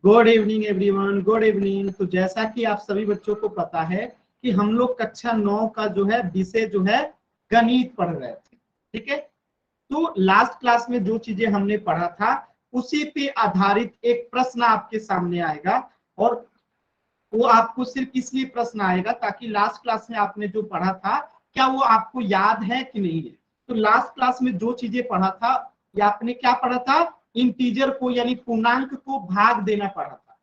Good evening everyone, good evening. तो जैसा कि आप सभी बच्चों को पता है कि हम लोग कक्षा 9 का जो है विषय जो है गणित पढ़ रहे थे, ठीक है। तो लास्ट क्लास में जो चीजें हमने पढ़ा था उसी पे आधारित एक प्रश्न आपके सामने आएगा, और वो आपको सिर्फ इसलिए प्रश्न आएगा ताकि लास्ट क्लास में आपने जो पढ़ा था क्या वो आपको याद है कि नहीं है। तो लास्ट क्लास में जो चीजें पढ़ा था, या आपने क्या पढ़ा था, इंटीजर को यानी पूर्णांक को भाग देना पढ़ा था।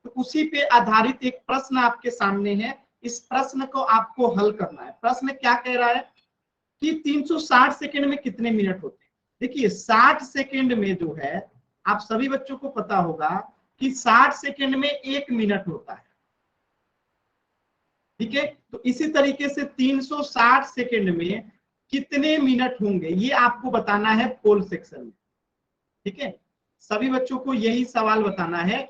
तो उसी पे आधारित एक प्रश्न आपके सामने है। इस प्रश्न को आपको हल करना है। प्रश्न क्या कह रहा है कि 360 सेकंड में कितने मिनट होते हैं। देखिए 60 सेकंड में जो है, आप सभी बच्चों को पता होगा कि 60 सेकंड में 1 मिनट होता है, ठीक है। तो इसी तरीके से 360 सेकंड में कितने मिनट होंगे ये आपको बताना है पोल सेक्शन में, ठीक है। सभी बच्चों को यही सवाल बताना है,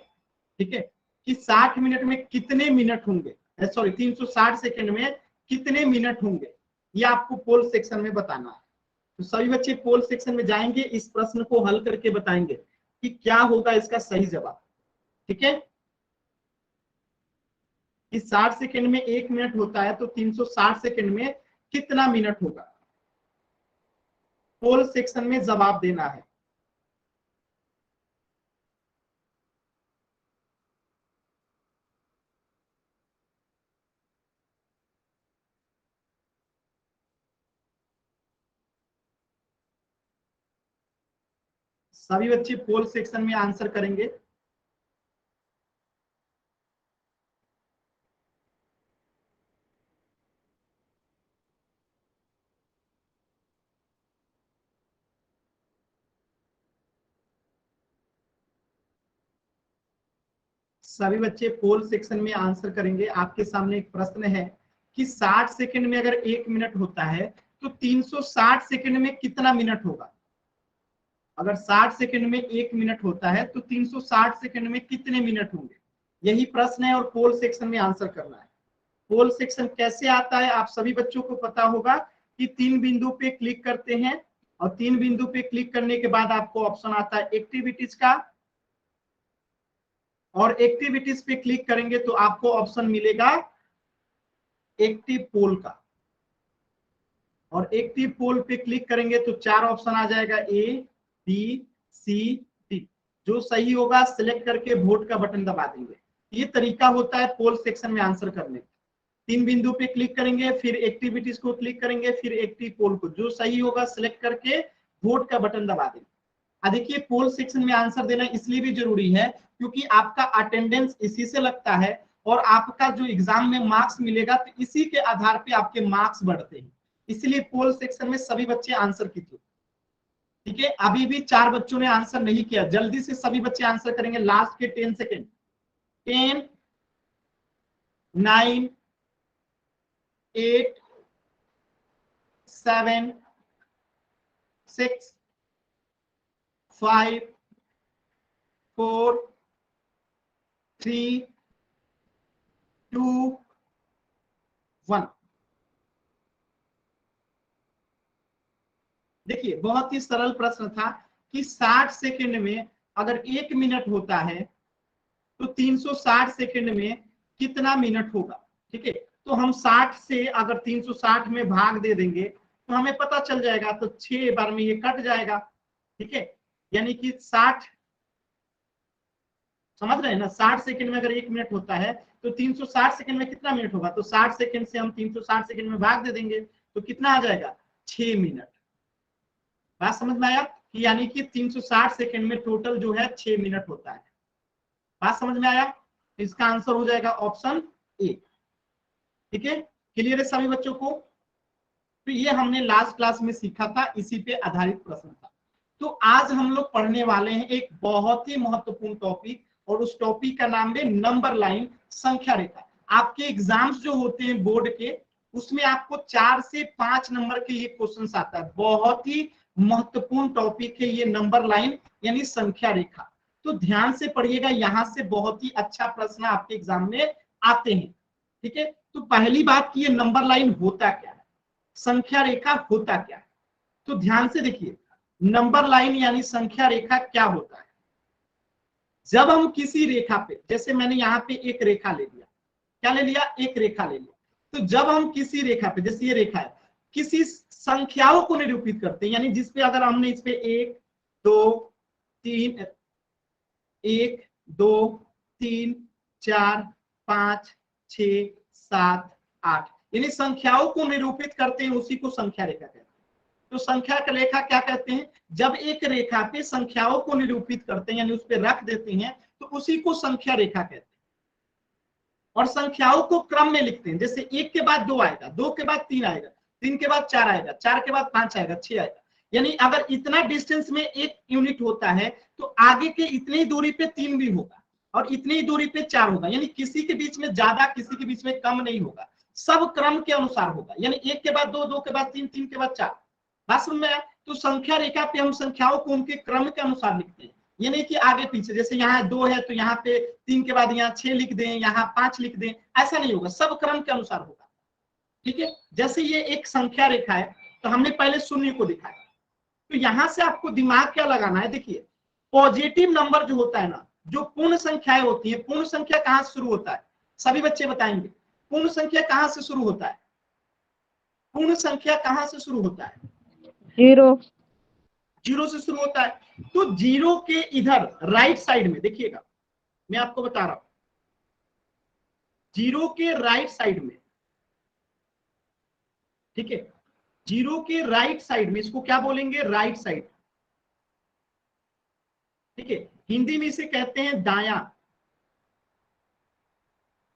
ठीक है, कि 60 मिनट में कितने मिनट होंगे, सॉरी 360 सेकंड में कितने मिनट होंगे, ये आपको पोल सेक्शन में बताना है। तो सभी बच्चे पोल सेक्शन में जाएंगे, इस प्रश्न को हल करके बताएंगे कि क्या होगा इसका सही जवाब, ठीक है। कि 60 सेकंड में 1 मिनट होता है तो 360 सेकंड में कितना मिनट होगा, पोल सेक्शन में जवाब देना है। सभी बच्चे पोल सेक्शन में आंसर करेंगे। सभी बच्चे पोल सेक्शन में आंसर करेंगे। आपके सामने एक प्रश्न है कि 60 सेकंड में अगर 1 मिनट होता है तो 360 सेकंड में कितना मिनट होगा। अगर 60 सेकंड में 1 मिनट होता है तो 360 सेकंड में कितने मिनट होंगे, यही प्रश्न है, और पोल सेक्शन में आंसर करना है। पोल सेक्शन कैसे आता है आप सभी बच्चों को पता होगा कि 3 बिंदु पे क्लिक करते हैं, और 3 बिंदु पे क्लिक करने के बाद आपको ऑप्शन आता है एक्टिविटीज का, और एक्टिविटीज पे क्लिक करेंगे तो आपको ऑप्शन मिलेगा एक्टिव पोल का, और एक्टिव पोल पे क्लिक करेंगे तो 4 ऑप्शन आ जाएगा, ए बी सी डी। जो सही होगा सिलेक्ट करके वोट का बटन दबा देंगे। ये तरीका होता है पोल सेक्शन में आंसर करने का। 3 बिंदु पे क्लिक करेंगे, फिर एक्टिविटीज को क्लिक करेंगे, फिर एक्टिव पोल को, जो सही होगा सिलेक्ट करके वोट का बटन दबा देंगे। देखिए पोल सेक्शन में आंसर देना इसलिए भी जरूरी है क्योंकि आपका अटेंडेंस इसी से लगता है, और आपका जो एग्जाम में मार्क्स मिलेगा तो इसी के आधार पे आपके मार्क्स बढ़ते हैं। इसलिए पोल सेक्शन में सभी बच्चे आंसर कीजिए, ठीक है। अभी भी 4 बच्चों ने आंसर नहीं किया, जल्दी से सभी बच्चे आंसर करेंगे। लास्ट के 10 सेकेंड, 10 9 8 7 6 5 4 3 2 1। देखिए बहुत ही सरल प्रश्न था कि 60 सेकंड में अगर 1 मिनट होता है तो 360 सेकंड में कितना मिनट होगा, ठीक है। तो हम 60 से अगर 360 में भाग दे देंगे तो हमें पता चल जाएगा, तो 6 बार में ये कट जाएगा, ठीक है। यानी कि 60, समझ रहे हैं ना, 60 सेकंड में अगर 1 मिनट होता है तो 360 सेकंड में कितना मिनट होगा, तो 60 सेकंड से हम 360 सेकंड में भाग दे देंगे तो कितना आ जाएगा, 6 मिनट। बात समझ में आया कि यानी कि 360 सेकंड में टोटल जो है 6 मिनट होता है। बात समझ में आया, इसका आंसर हो जाएगा ऑप्शन ए, ठीक है। क्लियर है सभी बच्चों को। तो ये हमने लास्ट क्लास में सीखा था, इसी पे आधारित प्रश्न था। तो आज हम लोग पढ़ने वाले हैं एक बहुत ही महत्वपूर्ण टॉपिक, और उस टॉपिक का नाम है नंबर लाइन, संख्या रेखा। आपके एग्जाम्स जो होते हैं बोर्ड के, उसमें आपको 4 से 5 नंबर के ये क्वेश्चंस आता है। बहुत ही महत्वपूर्ण टॉपिक है ये नंबर लाइन यानी संख्या रेखा। तो ध्यान से पढ़िएगा, यहां से बहुत ही अच्छा प्रश्न आपके एग्जाम में आते हैं, ठीक है। तो पहली बात कि ये नंबर लाइन होता क्या है, संख्या रेखा होता क्या है, तो ध्यान से देखिए। नंबर लाइन यानी संख्या रेखा क्या होता है, जब हम किसी रेखा पे, जैसे मैंने यहाँ पे एक रेखा ले लिया, क्या ले लिया, एक रेखा ले लिया, तो जब हम किसी रेखा पे, जैसे ये रेखा है, किसी संख्याओं को निरूपित करते हैं, यानी जिसपे अगर हमने इस पे 1 2 3 1 2 3 4 5 6 7 8 यानी संख्याओं को निरूपित करते हैं, उसी को संख्या रेखा कहते हैं। तो संख्या का रेखा क्या कहते हैं, जब एक रेखा पे संख्याओं को निरूपित करते हैं यानी उस पर रख देते हैं तो उसी को संख्या रेखा कहते हैं। और संख्याओं को क्रम में लिखते हैं, जैसे 1 के बाद 2 आएगा, 2 के बाद 3 आएगा, 3 के बाद 4 आएगा, 4 के बाद 5 आएगा, 6 आएगा। यानी अगर इतना डिस्टेंस में एक यूनिट होता है तो आगे के इतनी दूरी पे 3 भी होगा और इतनी दूरी पे 4 होगा, यानी किसी के बीच में ज्यादा किसी के बीच में कम नहीं होगा, सब क्रम के अनुसार होगा। यानी 1 के बाद 2, 2 के बाद 3, 3 के बाद 4। बात समझ में आया? तो संख्या रेखा पे हम संख्याओं को उनके क्रम के अनुसार लिखते हैं, ये नहीं कि आगे पीछे, जैसे यहाँ 2 है तो यहाँ पे 3 के बाद यहाँ 6 लिख दें, यहाँ 5 लिख दें, ऐसा नहीं होगा, सब क्रम के अनुसार होगा। ठीक है, जैसे ये एक संख्या रेखा है तो हमने पहले शून्य को दिखाया, तो यहां से आपको दिमाग क्या लगाना है, देखिए पॉजिटिव नंबर जो होता है ना, जो पूर्ण संख्याएं होती है, पूर्ण संख्या कहां से शुरू होता है, सभी बच्चे बताएंगे पूर्ण संख्या कहां से शुरू होता है, पूर्ण संख्या कहां से शुरू होता है, जीरो से शुरू होता है। तो जीरो के इधर राइट साइड में देखिएगा, मैं आपको बता रहा हूं, जीरो के राइट साइड में, ठीक है, जीरो के राइट साइड में, इसको क्या बोलेंगे, राइट साइड, ठीक है, हिंदी में इसे कहते हैं दायां।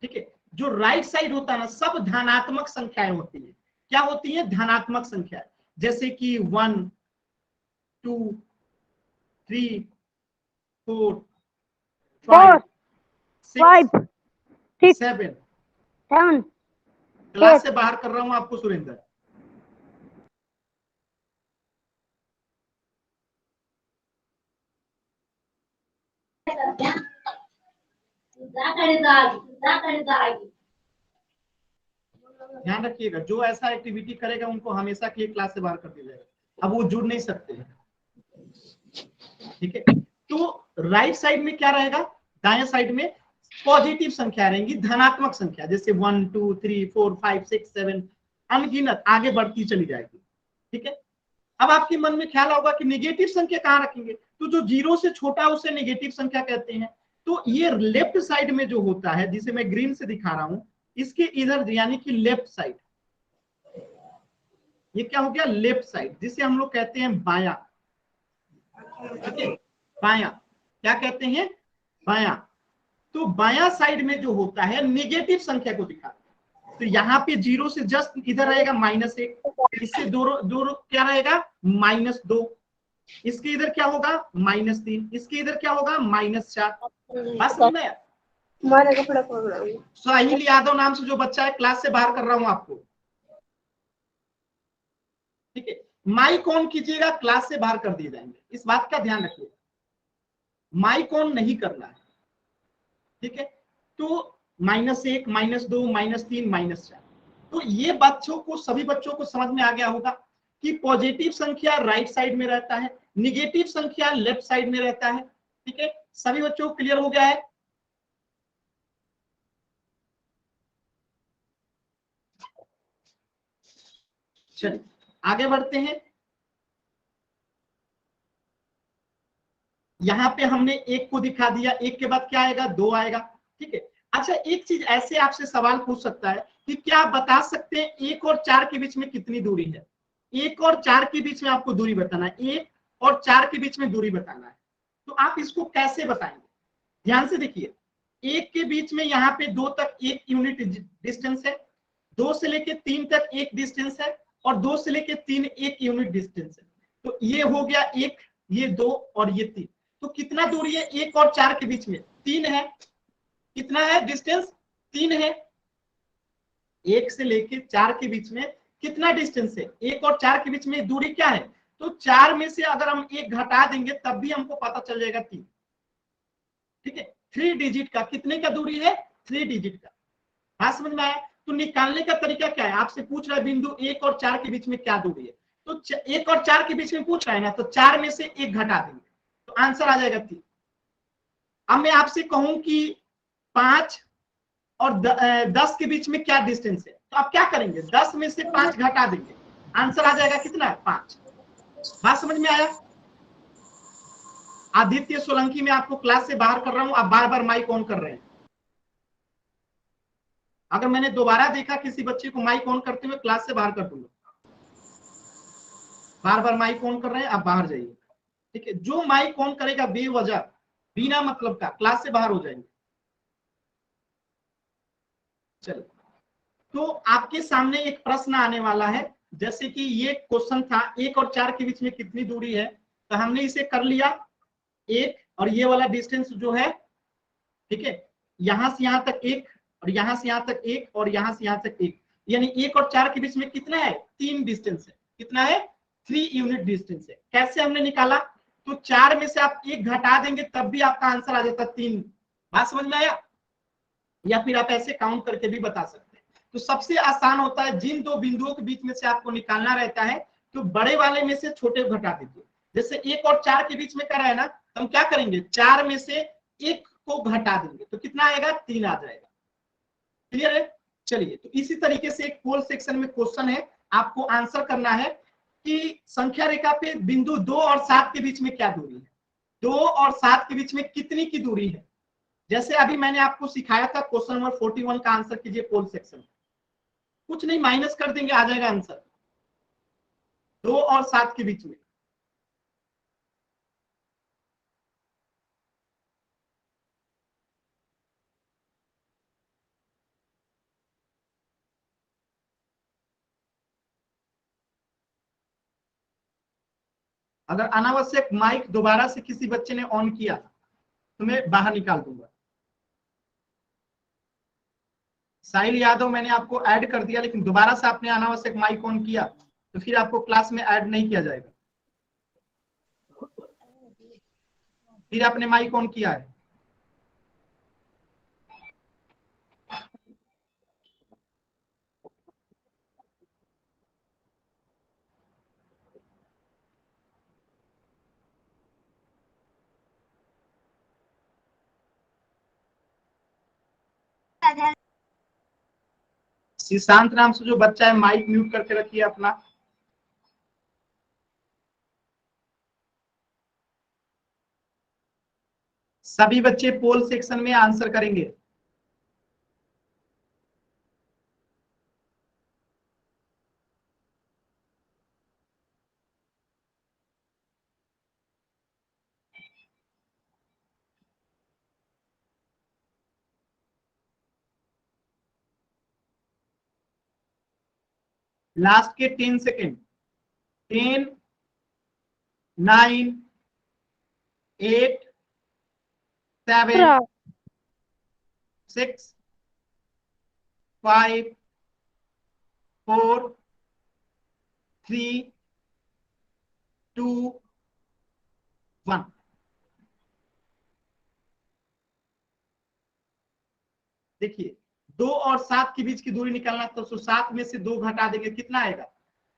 ठीक है, जो राइट साइड होता है ना, सब धनात्मक संख्याएं होती है, क्या होती है, धनात्मक संख्याएं, जैसे कि 1 2 3 4 5 6 7। क्लास से बाहर कर रहा हूं आपको सुरेंद्र। ध्यान रखिएगा, जो ऐसा एक्टिविटी करेगा उनको हमेशा के लिए क्लास से बाहर कर दिया जाएगा, अब वो जुड़ नहीं सकते हैं। ठीक है, तो राइट साइड में क्या रहेगा, दाएं साइड में पॉजिटिव संख्या रहेंगी, धनात्मक संख्या, जैसे 1 2 3 4 5 6 7 अनगिनत आगे बढ़ती चली जाएगी। ठीक है, अब आपके मन में ख्याल होगा कि नेगेटिव संख्या कहां रखेंगे, तो जो जीरो से छोटा है उसे नेगेटिव संख्या कहते हैं। तो ये लेफ्ट साइड में जो होता है, जिसे मैं ग्रीन से दिखा रहा हूं, इसके इधर यानी कि लेफ्ट साइड, ये क्या हो गया, लेफ्ट साइड, जिसे हम लोग कहते हैं बायां। ठीक है, बायां, क्या कहते हैं, बायां। तो बायां साइड में जो होता है नेगेटिव संख्या को दिखाता है, तो यहाँ पे जीरो से जस्ट इधर रहेगा -1, इससे दो क्या रहेगा, -2, इसके इधर क्या होगा, -3, इसके इधर क्या होगा, -4। बस समझ में? साहिल यादव नाम से जो बच्चा है, क्लास से बाहर कर रहा हूं आपको। ठीक है, माइक ऑन कीजिएगा, क्लास से बाहर कर दिए जाएंगे, इस बात का ध्यान रखिएगा, माइक ऑन नहीं करना है। ठीक है, तो -1 -2 -3 -4, तो ये बच्चों को, सभी बच्चों को समझ में आ गया होगा कि पॉजिटिव संख्या राइट साइड में रहता है, निगेटिव संख्या लेफ्ट साइड में रहता है। ठीक है, सभी बच्चों को क्लियर हो गया है? चलिए आगे बढ़ते हैं। यहाँ पे हमने 1 को दिखा दिया, 1 के बाद क्या आएगा, 2 आएगा। ठीक है, अच्छा एक चीज ऐसे आपसे सवाल पूछ सकता है कि क्या आप बता सकते हैं 1 और 4 के बीच में कितनी दूरी है, 1 और 4 के बीच में आपको दूरी बताना है, 1 और 4 के बीच में दूरी बताना है, तो आप इसको कैसे बताएंगे, ध्यान से देखिए। 1 के बीच में यहाँ पे 2 तक 1 यूनिट डिस्टेंस है, 2 से लेके 3 तक 1 डिस्टेंस है, और 2 से लेके 3 1 यूनिट डिस्टेंस है। तो ये हो गया 1, ये 2 और ये 3, तो कितना दूरी है 1 और 4 के बीच में, 3 है। कितना है डिस्टेंस, 3 है। 1 से लेके 4 के बीच में कितना डिस्टेंस है, 1 और 4 के बीच में दूरी क्या है, तो 4 में से अगर हम 1 घटा देंगे तब भी हमको पता चल जाएगा 3। ठीक है, 3 डिजिट का, कितने का दूरी है, 3 डिजिट का। बात समझ में आया? तो निकालने का तरीका क्या है, आपसे पूछ रहा है बिंदु 1 और 4 के बीच में क्या दूरी है, तो 1 और 4 के बीच में पूछ रहा है ना, तो 4 में से 1 घटा देंगे तो आंसर आ जाएगा 3। अब मैं आपसे कहूं कि 5 और 10 के बीच में क्या डिस्टेंस है, तो आप क्या करेंगे, 10 में से 5 घटा देंगे, आंसर आ जाएगा कितना, 5। बात समझ में आया? आदित्य सोलंकी मैं आपको क्लास से बाहर कर रहा हूं, आप बार बार माइक ऑन कर रहे हैं। अगर मैंने दोबारा देखा किसी बच्चे को माइक ऑन करते हुए, क्लास से बाहर कर दूंगा। बार बार माइक ऑन कर रहे हैं, आप बाहर जाइए, ठीक है। जो माइक ऑन करेगा बेवजह, बिना मतलब का, क्लास से बाहर हो जाएंगे। चलिए, तो आपके सामने एक प्रश्न आने वाला है, जैसे कि ये क्वेश्चन था 1 और 4 के बीच में कितनी दूरी है, तो हमने इसे कर लिया 1, और ये वाला डिस्टेंस जो है, ठीक है, यहां से यहां तक 1, और यहां से यहां तक 1, और यहां से यहां तक 1, यानी 1 और 4 के बीच में कितना है, 3 डिस्टेंस है। कितना है, 3 यूनिट डिस्टेंस है। कैसे हमने निकाला, तो 4 में से आप 1 घटा देंगे तब भी आपका आंसर आ जाता 3। बात समझ में आया? या फिर आप ऐसे काउंट करके भी बता सकते हैं। तो सबसे आसान होता है, जिन दो बिंदुओं के बीच में से आपको निकालना रहता है, तो बड़े वाले में से छोटे को घटा दीजिए। जैसे 1 और 4 के बीच में करा है ना, तो हम क्या करेंगे, 4 में से 1 को घटा देंगे, तो कितना आएगा, 3 आ जाएगा। क्लियर है? चलिए, तो इसी तरीके से एक पोल सेक्शन में क्वेश्चन है, आपको आंसर करना है कि संख्या रेखा पे बिंदु 2 और 7 के बीच में क्या दूरी है, 2 और 7 के बीच में कितनी की दूरी है। जैसे अभी मैंने आपको सिखाया था, क्वेश्चन नंबर 41 का आंसर कीजिए पोल सेक्शन। कुछ नहीं, माइनस कर देंगे, आ जाएगा आंसर, 2 और 7 के बीच में। अगर अनावश्यक माइक दोबारा से किसी बच्चे ने ऑन किया तो मैं बाहर निकाल दूंगा। साहिल यादव मैंने आपको ऐड कर दिया, लेकिन दोबारा से आपने अनावश्यक माइक ऑन किया तो फिर आपको क्लास में ऐड नहीं किया जाएगा। फिर आपने माइक ऑन किया है, शांत नाम से जो बच्चा है माइक म्यूट करके रखिए अपना। सभी बच्चे पोल सेक्शन में आंसर करेंगे। लास्ट के 10 सेकेंड, 10, 9, 8, 7, 6, 5, 4, 3, 2, 1। देखिए, 2 और 7 के बीच की दूरी निकालना, तो 7 में से 2 घटा देंगे, कितना आएगा,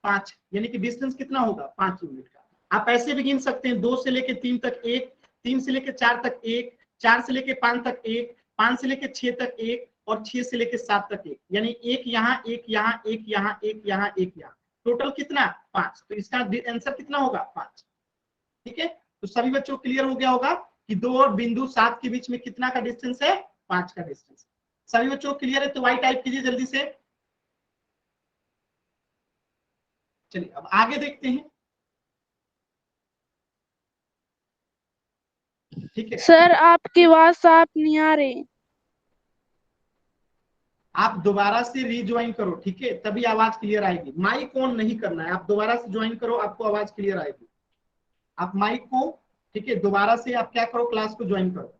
5, यानी कि डिस्टेंस कितना होगा, 5 यूनिट का। आप ऐसे भी गिन सकते हैं, 2 से लेके 3 तक 1, 3 से लेके 4 तक 1, 4 से लेके 5 तक 1, 5 से लेके 6 तक 1, और 6 से लेके 7 तक 1, यानी एक यहाँ, एक यहाँ, एक यहाँ, एक यहाँ, एक यहाँ, टोटल कितना, 5। तो इसका आंसर कितना होगा, 5। ठीक है, तो सभी बच्चों को क्लियर हो गया होगा कि 2 और बिंदु 7 के बीच में कितना का डिस्टेंस है, 5 का डिस्टेंस। सभी बच्चों को क्लियर है, तो वाई टाइप कीजिए जल्दी से। चलिए, अब आगे देखते हैं। ठीक है सर, आपकी आवाज साफ नहीं आ रही। आप दोबारा से रीज्वाइन करो, ठीक है, तभी आवाज क्लियर आएगी। माइक ऑन नहीं करना है, आप दोबारा से ज्वाइन करो, आपको आवाज क्लियर आएगी। आप माइक को, ठीक है, दोबारा से आप क्या करो, क्लास को ज्वाइन करो।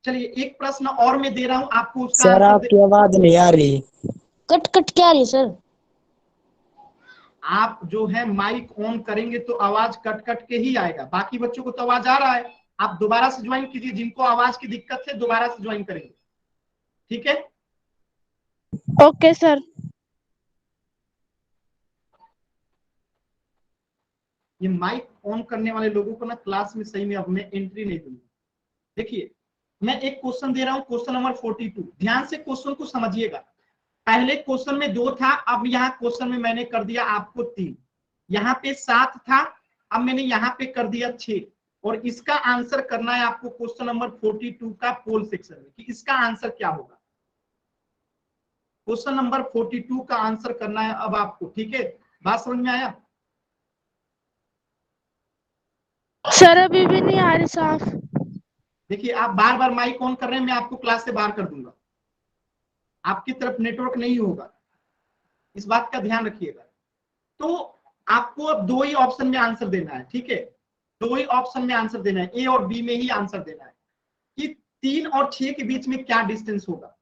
चलिए, एक प्रश्न और मैं दे रहा हूं आपको, उसका सर आंसर आपकी आवाज नहीं आ रही, कट कट क्या रही सर। आप जो है माइक ऑन करेंगे तो आवाज कट कट के ही आएगा, बाकी बच्चों को तो आवाज आ रहा है। आप दोबारा से ज्वाइन कीजिए, जिनको आवाज की दिक्कत है दोबारा से ज्वाइन करेंगे, ठीक है। Okay sir. ये माइक ऑन करने वाले लोगों को ना क्लास में सही में अब मैं एंट्री नहीं दूंगा। देखिए, मैं एक क्वेश्चन दे रहा हूं, क्वेश्चन नंबर 42। ध्यान से क्वेश्चन को समझिएगा। पहले क्वेश्चन में 2 था, अब यहाँ क्वेश्चन में मैंने कर दिया आपको 3। यहाँ पे 7 था, अब मैंने यहाँ पे कर दिया 6। और इसका आंसर करना है आपको क्वेश्चन नंबर 42 का पोल सेक्शन में, कि इसका आंसर क्या होगा। क्वेश्चन नंबर 42 का आंसर करना है अब आपको, ठीक है। बात समझ में आया? सर अभी भी नहीं आ रही साफ। देखिए आप बार बार माइक ऑन कर रहे हैं, मैं आपको क्लास से बाहर कर दूंगा, आपकी तरफ नेटवर्क नहीं होगा, इस बात का ध्यान रखिएगा। तो आपको अब 2 ही ऑप्शन में आंसर देना है, ठीक है। 2 ही ऑप्शन में आंसर देना है, ए और बी में ही आंसर देना है कि 3 और 6 के बीच में क्या डिस्टेंस होगा।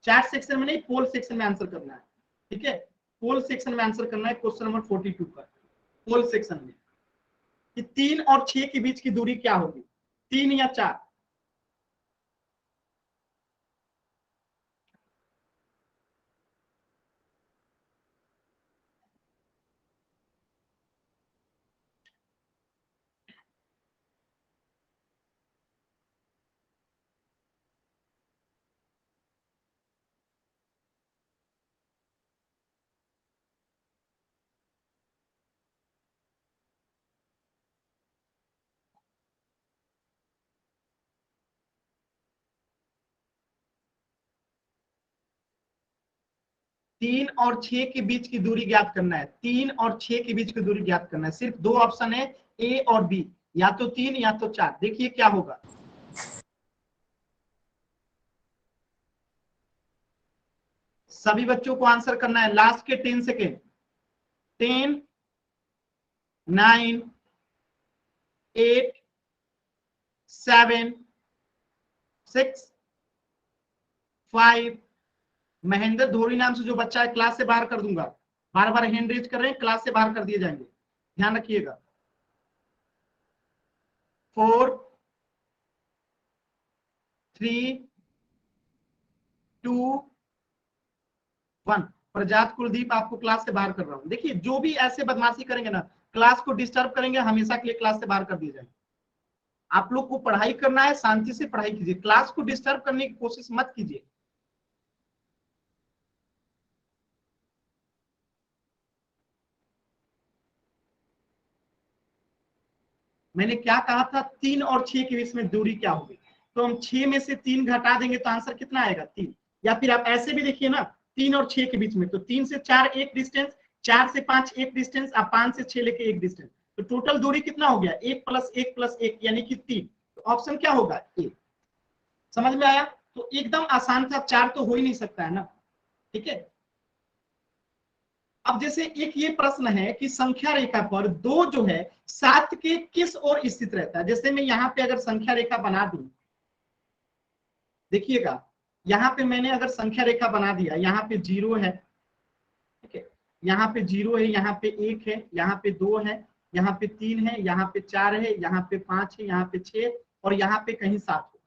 चैट सेक्शन में नहीं, पोल सेक्शन में आंसर करना है, ठीक है। पोल सेक्शन में आंसर करना है क्वेश्चन नंबर 42 का, पोल सेक्शन में, कि 3 और 6 के बीच की दूरी क्या होगी, 3 या 4। तीन और 6 के बीच की दूरी ज्ञात करना है, 3 और 6 के बीच की दूरी ज्ञात करना है। सिर्फ 2 ऑप्शन है, ए और बी, या तो 3 या तो 4। देखिए क्या होगा। सभी बच्चों को आंसर करना है, लास्ट के 10 सेकेंड। 10, 9, 8, 7, 6, 5। महेंद्र धोरी नाम से जो बच्चा है क्लास से बाहर कर दूंगा। बार बार हैंड रेज कर रहे हैं, क्लास से बाहर कर दिए जाएंगे, ध्यान रखिएगा। 4, 3, 2, 1। प्रजात कुलदीप आपको क्लास से बाहर कर रहा हूं। देखिए जो भी ऐसे बदमाशी करेंगे ना, क्लास को डिस्टर्ब करेंगे, हमेशा के लिए क्लास से बाहर कर दिए जाएंगे। आप लोग को पढ़ाई करना है, शांति से पढ़ाई कीजिए, क्लास को डिस्टर्ब करने की कोशिश मत कीजिए। मैंने क्या कहा था, 3 और 6 के बीच में दूरी क्या होगी। तो हम 6 में से 3 घटा देंगे तो आंसर कितना आएगा, 3। या फिर आप ऐसे भी देखिए ना, 3 और 6 के बीच में, तो 3 से 4 एक डिस्टेंस, 4 से 5 एक डिस्टेंस, आप 5 से 6 लेके एक डिस्टेंस, तो टोटल दूरी कितना हो गया, 1 + 1 + 1 यानी कि 3। तो ऑप्शन क्या होगा, ए। समझ में आया? तो एकदम आसान था, 4 तो हो ही नहीं सकता है ना, ठीक है। अब जैसे एक ये प्रश्न है कि संख्या रेखा पर 2 जो है 7 के किस ओर स्थित रहता है। जैसे मैं यहाँ पे अगर संख्या रेखा बना दूं, देखिएगा यहाँ पे मैंने अगर संख्या रेखा बना दिया, यहाँ पे 0 है, ठीक है, यहाँ पे 0 है, यहाँ पे 1 है, यहाँ पे 2 है, यहाँ पे 3 है, यहाँ पे 4 है, यहाँ पे 5 है, यहाँ पे 6 और यहाँ पे कहीं 7 हो।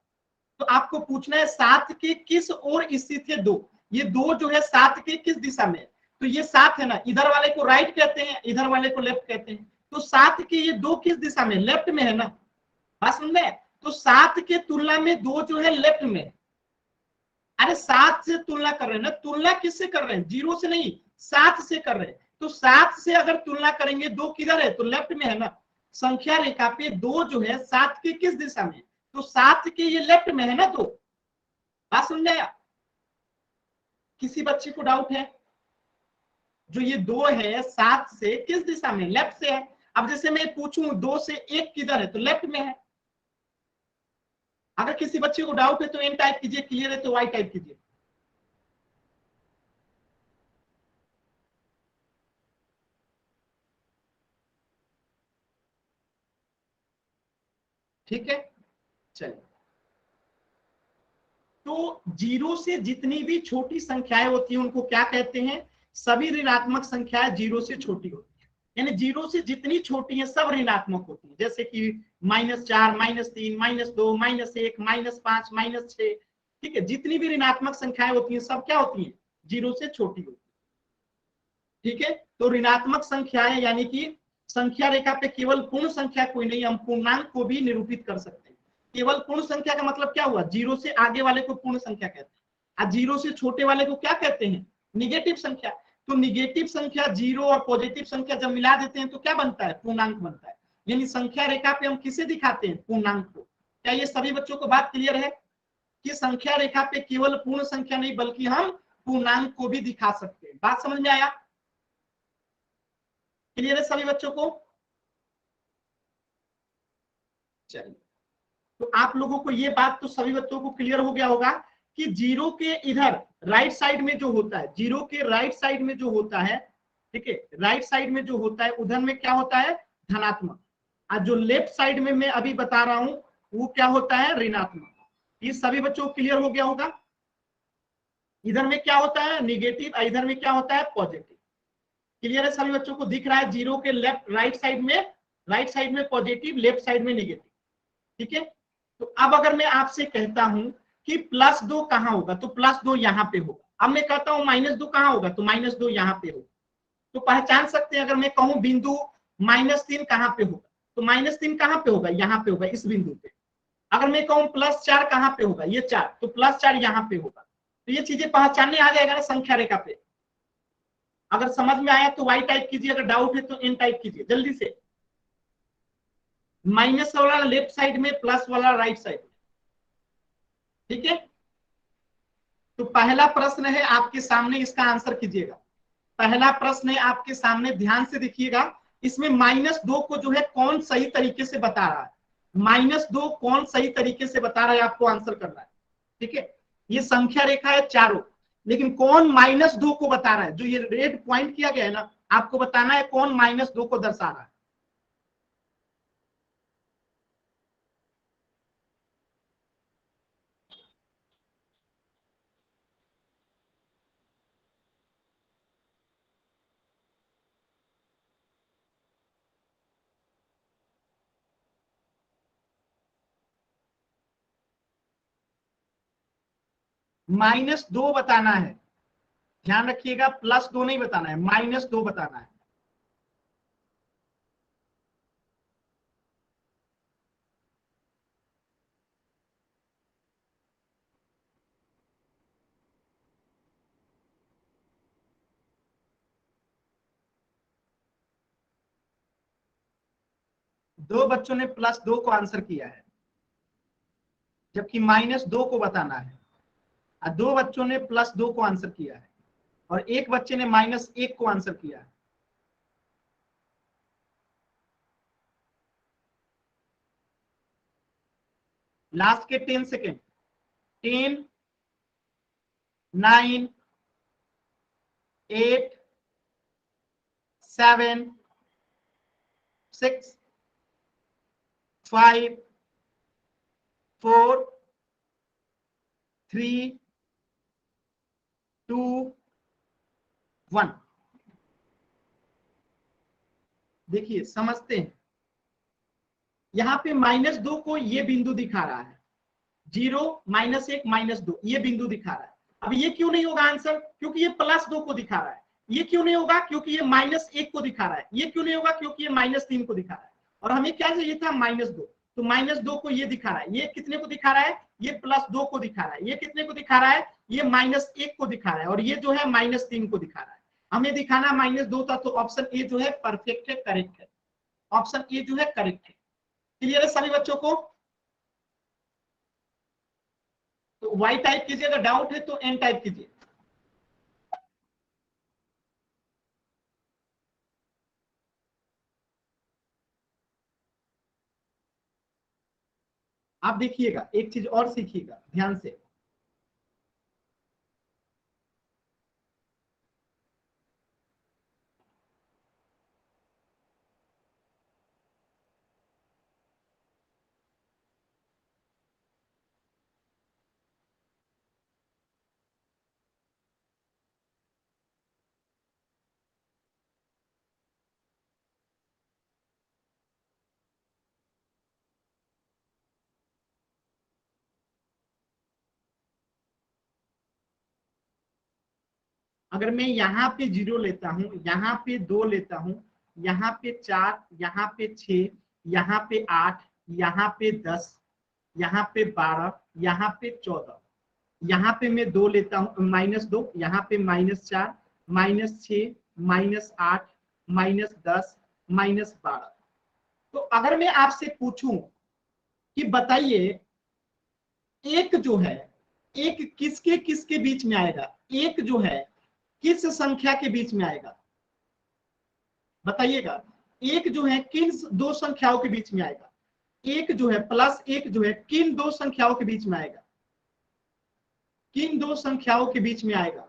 तो आपको पूछना है 7 के किस ओर स्थित है 2। ये 2 जो है 7 के किस दिशा में है। तो ये 7 है ना, इधर वाले को राइट कहते हैं, इधर वाले को लेफ्ट कहते हैं। तो 7 के ये 2 किस दिशा में, लेफ्ट में है ना। बात समझ में? तो 7 के तुलना में 2 जो है लेफ्ट में। अरे 7 से तुलना कर रहे हैं ना, तुलना किससे कर रहे हैं, 0 से नहीं, 7 से कर रहे हैं। तो 7 से अगर तुलना करेंगे 2 किधर है, तो लेफ्ट में है ना। संख्या रेखा पे 2 जो है 7 के किस दिशा में, तो 7 के ये लेफ्ट में है ना। तो बात समझ आया? किसी बच्चे को डाउट है? जो ये 2 है 7 से किस दिशा में, लेफ्ट से है। अब जैसे मैं पूछूं 2 से 1 किधर है, तो लेफ्ट में है। अगर किसी बच्चे को डाउट है तो एन टाइप कीजिए, क्लियर है तो वाई टाइप कीजिए। ठीक है, चलिए। तो 0 से जितनी भी छोटी संख्याएं होती हैं उनको क्या कहते हैं, सभी ऋणात्मक संख्याएं 0 से छोटी होती है। यानी 0 से जितनी छोटी हैं सब ऋणात्मक होती हैं। जैसे कि -4, -3, -2, -1, -5, -6, ठीक है। जितनी भी ऋणात्मक संख्याएं होती हैं सब क्या होती हैं, 0 से छोटी होती है, ठीक है। तो ऋणात्मक संख्याएं यानी कि संख्या रेखा पे केवल पूर्ण संख्या कोई नहीं, हम पूर्णांक को भी निरूपित कर सकते हैं। केवल पूर्ण संख्या का मतलब क्या हुआ, जीरो से आगे वाले को पूर्ण संख्या कहते हैं और जीरो से छोटे वाले को क्या कहते हैं, निगेटिव संख्या। तो निगेटिव संख्या जीरो और पॉजिटिव संख्या जब मिला देते हैं तो क्या बनता है, पूर्णांक बनता है। यानी संख्या रेखा पे हम किसे दिखाते हैं, पूर्णांक को। क्या ये सभी बच्चों को बात क्लियर है कि संख्या रेखा पे केवल पूर्ण संख्या नहीं बल्कि हम पूर्णांक को भी दिखा सकते हैं। बात समझ में आया, क्लियर है सभी बच्चों को। चलिए, तो आप लोगों को ये बात तो सभी बच्चों को क्लियर हो गया होगा कि जीरो के इधर राइट साइड में जो होता है, जीरो के राइट साइड में जो होता है, ठीक है, राइट साइड में जो होता है उधर में क्या होता है, धनात्मक। और जो लेफ्ट साइड में मैं अभी बता रहा हूं वो क्या होता है, ऋणात्मक। ये सभी बच्चों को क्लियर हो गया होगा। इधर में क्या होता है, निगेटिव, इधर में क्या होता है, पॉजिटिव। क्लियर है सभी बच्चों को, दिख रहा है जीरो के लेफ्ट राइट साइड में पॉजिटिव, लेफ्ट साइड में निगेटिव, ठीक है। तो अब अगर मैं आपसे कहता हूं कि +2 कहां होगा, तो +2 यहां पे होगा। अब मैं कहता हूं -2 कहां होगा, तो -2 यहां पे होगा। तो पहचान सकते हैं, अगर मैं कहूं बिंदु -3 कहां पे होगा, तो -3 कहां पे होगा, यहां पे होगा, इस बिंदु पे। अगर मैं कहूं +4 कहां पे होगा, ये 4, तो +4 यहां पे होगा। तो ये चीजें पहचानने आ जाएगा ना संख्या रेखा पे। अगर समझ में आया तो वाई टाइप कीजिए, अगर डाउट है तो एन टाइप कीजिए जल्दी से। माइनस वाला लेफ्ट साइड में, प्लस वाला राइट साइड में, ठीक है। तो पहला प्रश्न है आपके सामने, इसका आंसर कीजिएगा। पहला प्रश्न है आपके सामने, ध्यान से देखिएगा। इसमें -2 को जो है कौन सही तरीके से बता रहा है, -2 कौन सही तरीके से बता रहा है, आपको आंसर करना है, ठीक है। ये संख्या रेखा है चारों, लेकिन कौन -2 को बता रहा है, जो ये रेड पॉइंट किया गया है ना, आपको बताना है कौन -2 को दर्शा रहा है। -2 बताना है, ध्यान रखिएगा, +2 नहीं बताना है, -2 बताना है। दो बच्चों ने +2 को आंसर किया है, जबकि -2 को बताना है। और दो बच्चों ने +2 को आंसर किया है और एक बच्चे ने -1 को आंसर किया है। लास्ट के 10 सेकेंड, 10, 9, 8, 7, 6, 5, 4, 3, 2, 1। देखिए समझते हैं, यहां पे -2 को ये बिंदु दिखा रहा है, 0, -1, -2 ये बिंदु दिखा रहा है। अब ये क्यों नहीं होगा आंसर, क्योंकि ये +2 को दिखा रहा है। ये क्यों नहीं होगा, क्योंकि ये -1 को दिखा रहा है। ये क्यों नहीं होगा, क्योंकि ये -3 को दिखा रहा है। और हमें क्या चाहिए था, -2, तो -2 को ये दिखा रहा है। ये कितने को दिखा रहा है, ये +2 को दिखा रहा है। ये कितने को दिखा रहा है, ये -1 को दिखा रहा है। और ये जो है -3 को दिखा रहा है। हमें दिखाना -2 था, तो ऑप्शन ए जो है परफेक्ट है, करेक्ट है। ऑप्शन ए जो है करेक्ट है। क्लियर है सभी बच्चों को। तो वाई टाइप कीजिए, अगर डाउट है तो एन टाइप कीजिए। आप देखिएगा, एक चीज और सीखिएगा ध्यान से। अगर मैं यहाँ पे 0 लेता हूँ, यहाँ पे 2 लेता हूँ, यहाँ पे 4, यहाँ पे 6, यहाँ पे 8, यहाँ पे 10, यहाँ पे 12, यहाँ पे 14, यहाँ पे मैं 2 लेता हूँ, -2, यहाँ पे -4, -6, -8, -10, -12। तो अगर मैं आपसे पूछूं कि बताइए एक जो है, एक किसके किसके बीच में आएगा, एक जो है किस संख्या के बीच में आएगा, बताइएगा। एक जो है किन दो संख्याओं के बीच में आएगा, एक जो है प्लस एक जो है किन दो संख्याओं के बीच में आएगा, किन दो संख्याओं के बीच में आएगा।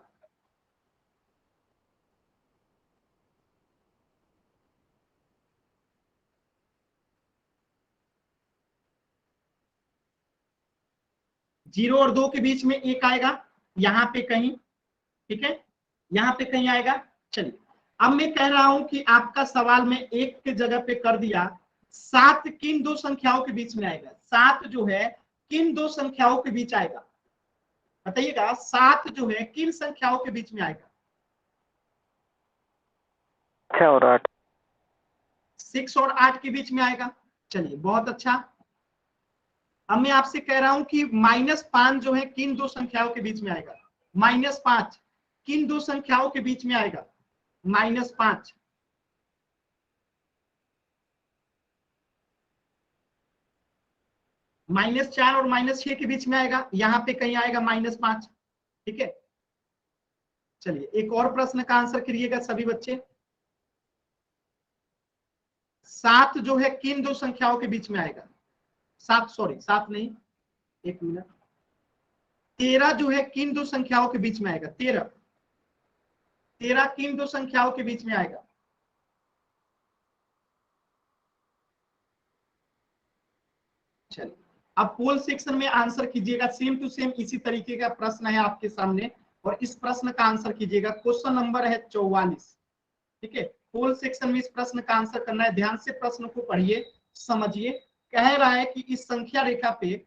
जीरो और 2 के बीच में एक आएगा, यहां पे कहीं, ठीक है, यहां पे कहीं आएगा। चलिए अब मैं कह रहा हूं कि आपका सवाल में एक के जगह पे कर दिया, 7 किन दो संख्याओं के बीच में आएगा, 7 जो है किन दो संख्याओं के बीच आएगा, बताइएगा। 7 जो है किन संख्याओं के बीच में आएगा, 6 और 8। 6 और 8 के बीच में आएगा। चलिए बहुत अच्छा। अब मैं आपसे कह रहा हूं कि -5 जो है किन दो संख्याओं के बीच में आएगा, -5 किन दो संख्याओं के बीच में आएगा, -5। -4 और -6 के बीच में आएगा, यहां पे कहीं आएगा -5, ठीक है। चलिए एक और प्रश्न का आंसर करिएगा सभी बच्चे। 7 जो है किन दो संख्याओं के बीच में आएगा, 7 नहीं, एक मिनट, 13 जो है किन दो संख्याओं के बीच में आएगा, 13 किन दो संख्याओं के बीच में आएगा। चलिए अब पोल सेक्शन में आंसर कीजिएगा, सेम टू सेम इसी तरीके का प्रश्न है आपके सामने, और इस प्रश्न का आंसर कीजिएगा। क्वेश्चन नंबर है 44, ठीक है। पोल सेक्शन में इस प्रश्न का आंसर करना है, ध्यान से प्रश्न को पढ़िए, समझिए। कह रहा है कि इस संख्या रेखा पे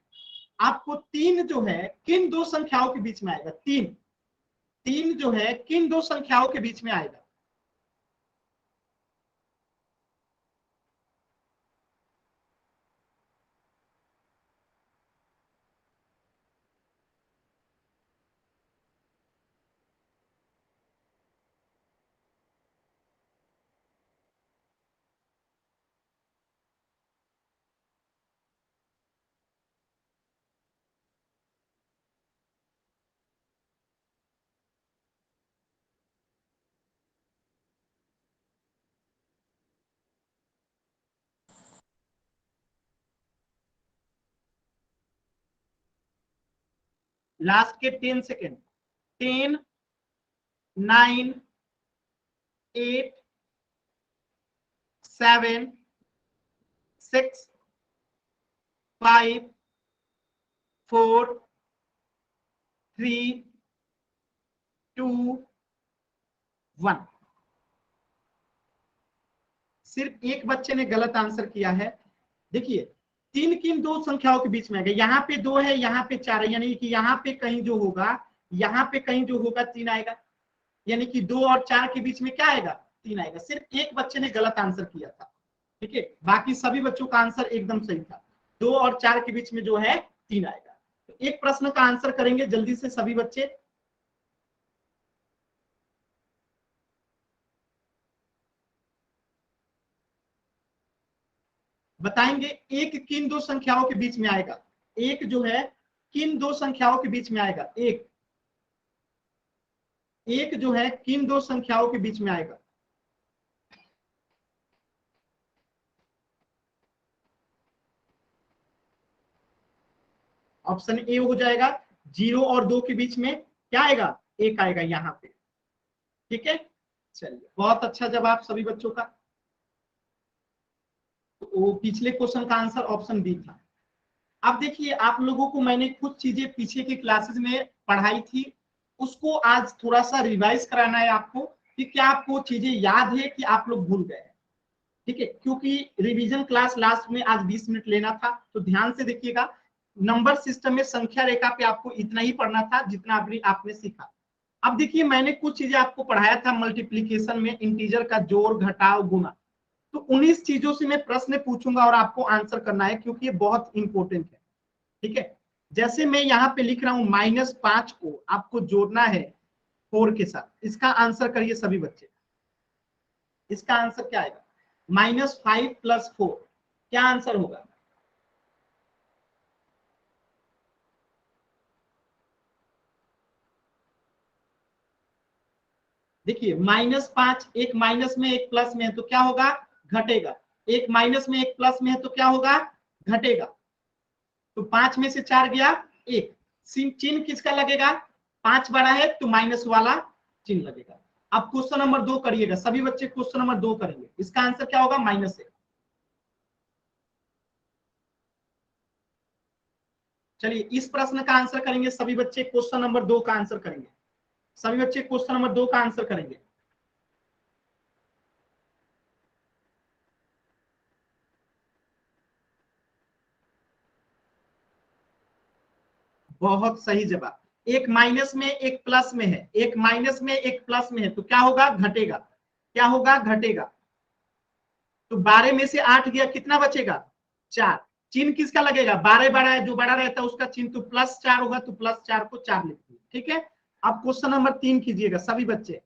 आपको 3 जो है किन दो संख्याओं के बीच में आएगा, 3 जो है किन दो संख्याओं के बीच में आएगा। लास्ट के 10 सेकेंड, 10, 9, 8, 7, 6, 5, 4, 3, 2, 1। सिर्फ एक बच्चे ने गलत आंसर किया है। देखिए 3 किन दो संख्याओं के बीच में आएगा, यहाँ पे 2 है, यहाँ पे 4 है, यानी कि यहाँ पे कहीं जो होगा, यहाँ पे कहीं जो होगा 3 आएगा, यानी कि 2 और 4 के बीच में क्या आएगा, 3 आएगा। सिर्फ एक बच्चे ने गलत आंसर किया था, ठीक है, बाकी सभी बच्चों का आंसर एकदम सही था। 2 और 4 के बीच में जो है 3 आएगा। तो एक प्रश्न का आंसर करेंगे जल्दी से सभी बच्चे। बताएंगे एक किन दो संख्याओं के बीच में आएगा, एक जो है किन दो संख्याओं के बीच में आएगा, एक जो है किन दो संख्याओं के बीच में आएगा। ऑप्शन ए हो जाएगा, 0 और 2 के बीच में क्या आएगा, 1 आएगा यहाँ पे, ठीक है। चलिए बहुत अच्छा जवाब सभी बच्चों का। तो वो पिछले क्वेश्चन का आंसर ऑप्शन बी था। अब देखिए आप लोगों को मैंने कुछ चीजें पीछे की क्लासेस में पढ़ाई थी, उसको आज थोड़ा सा रिवाइज कराना है आपको कि क्या आपको चीजें याद है कि आप लोग भूल गए, ठीक है। क्योंकि रिवीजन क्लास लास्ट में आज 20 मिनट लेना था, तो ध्यान से देखिएगा। नंबर सिस्टम में संख्या रेखा पे आपको इतना ही पढ़ना था जितना आपने सीखा। अब देखिए मैंने कुछ चीजें आपको पढ़ाया था मल्टीप्लीकेशन में, इंटीजर का जोड़ घटाव गुणा, तो 19 चीजों से मैं प्रश्न पूछूंगा और आपको आंसर करना है, क्योंकि ये बहुत इंपॉर्टेंट है, ठीक है, जैसे मैं यहाँ पे लिख रहा हूं -5 को आपको जोड़ना है 4 के साथ। इसका आंसर करिए सभी बच्चे, इसका आंसर क्या आएगा? -5 + 4, क्या आंसर होगा? देखिए -5, एक माइनस में एक प्लस में है तो क्या होगा? घटेगा। एक माइनस में एक प्लस में है तो क्या होगा? घटेगा। तो 5 में से 4 गया 1, चिन्ह किसका लगेगा? 5 बड़ा है तो माइनस वाला चिन्ह लगेगा। अब क्वेश्चन नंबर 2 करिएगा सभी बच्चे, क्वेश्चन नंबर 2 करेंगे। इसका आंसर क्या होगा? -1। चलिए इस प्रश्न का आंसर करेंगे सभी बच्चे, क्वेश्चन नंबर 2 का आंसर करेंगे सभी बच्चे, क्वेश्चन नंबर 2 का आंसर करेंगे। बहुत सही जवाब। एक माइनस में एक प्लस में है, एक माइनस में एक प्लस में है तो क्या होगा? घटेगा। क्या होगा? घटेगा। तो 12 में से 8 गया, कितना बचेगा? 4। चिन्ह किसका लगेगा? 12 बड़ा है, जो बड़ा रहता है उसका चिन्ह तो +4 होगा, तो +4 को 4 लिख दिए। ठीक है, अब क्वेश्चन नंबर 3 कीजिएगा सभी बच्चे।